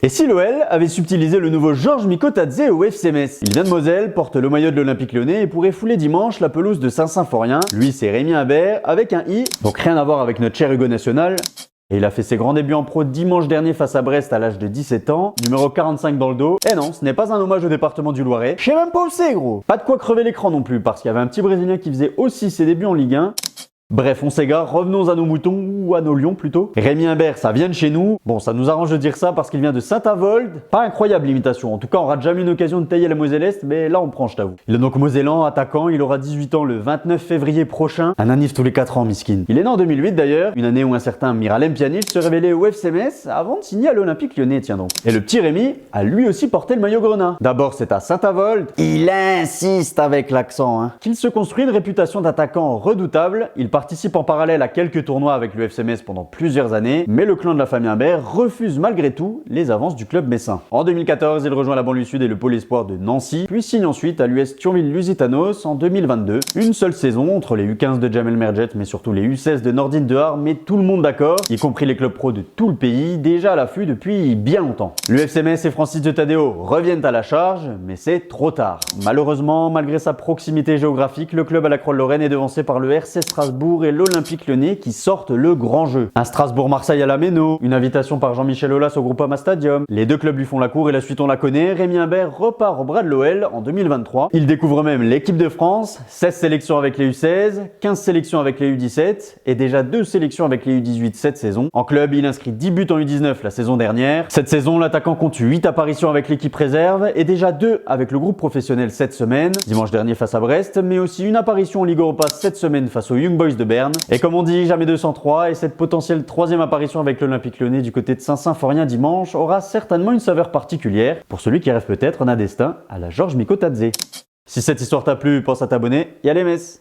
Et si l'OL avait subtilisé le nouveau Georges Mikotadze au FC Metz? Il vient de Moselle, porte le maillot de l'Olympique Lyonnais et pourrait fouler dimanche la pelouse de Saint-Symphorien. Lui, c'est Rémi Imbert avec un I, donc rien à voir avec notre cher Hugo National. Et il a fait ses grands débuts en pro dimanche dernier face à Brest à l'âge de 17 ans, numéro 45 dans le dos. Et non, ce n'est pas un hommage au département du Loiret. Je sais même pas où c'est, gros. Pas de quoi crever l'écran non plus, parce qu'il y avait un petit Brésilien qui faisait aussi ses débuts en Ligue 1. Bref, on s'égare, revenons à nos moutons, ou à nos lions plutôt. Rémi Imbert, ça vient de chez nous. Bon, ça nous arrange de dire ça parce qu'il vient de Saint-Avold. Pas incroyable l'imitation, en tout cas on rate jamais une occasion de tailler la Moselle-Est, mais là on prend, je t'avoue. Il est donc mosellan, attaquant, il aura 18 ans le 29 février prochain. Un anniv tous les 4 ans, miskin. Il est né en 2008 d'ailleurs, une année où un certain Miralem Pjanic se révélait au FC Metz avant de signer à l'Olympique Lyonnais, tiens donc. Et le petit Rémi a lui aussi porté le maillot grenat. D'abord c'est à Saint-Avold, il insiste avec l'accent, qu'il se construit une réputation d'attaquant redoutable. Il participe en parallèle à quelques tournois avec le FC Metz pendant plusieurs années, mais le clan de la famille Imbert refuse malgré tout les avances du club messin. En 2014, il rejoint la banlieue sud et le pôle espoir de Nancy, puis signe ensuite à l'US Thionville-Lusitanos en 2022. Une seule saison entre les U15 de Jamel Merjet, mais surtout les U16 de Nordine Dehar, met tout le monde d'accord, y compris les clubs pro de tout le pays, déjà à l'affût depuis bien longtemps. Le FC Metz et Francis de Tadeo reviennent à la charge, mais c'est trop tard. Malheureusement, malgré sa proximité géographique, le club à la Croix-de-Lorraine est devancé par le RC Strasbourg et l'Olympique Lyonnais qui sortent le grand jeu. Un Strasbourg-Marseille à la Méno, une invitation par Jean-Michel Aulas au Groupama Stadium. Les deux clubs lui font la cour et la suite on la connaît. Rémi Imbert repart au bras de l'OL en 2023. Il découvre même l'équipe de France, 16 sélections avec les U16, 15 sélections avec les U17 et déjà 2 sélections avec les U18 cette saison. En club, il inscrit 10 buts en U19 la saison dernière. Cette saison, l'attaquant compte 8 apparitions avec l'équipe réserve et déjà 2 avec le groupe professionnel cette semaine, dimanche dernier face à Brest, mais aussi une apparition en Ligue Europa cette semaine face aux Young Boys de Berne. Et comme on dit, jamais 203, et cette potentielle troisième apparition avec l'Olympique Lyonnais du côté de Saint-Symphorien dimanche aura certainement une saveur particulière pour celui qui rêve peut-être d'un destin à la Georges Mikotadze. Si cette histoire t'a plu, pense à t'abonner et allez Metz!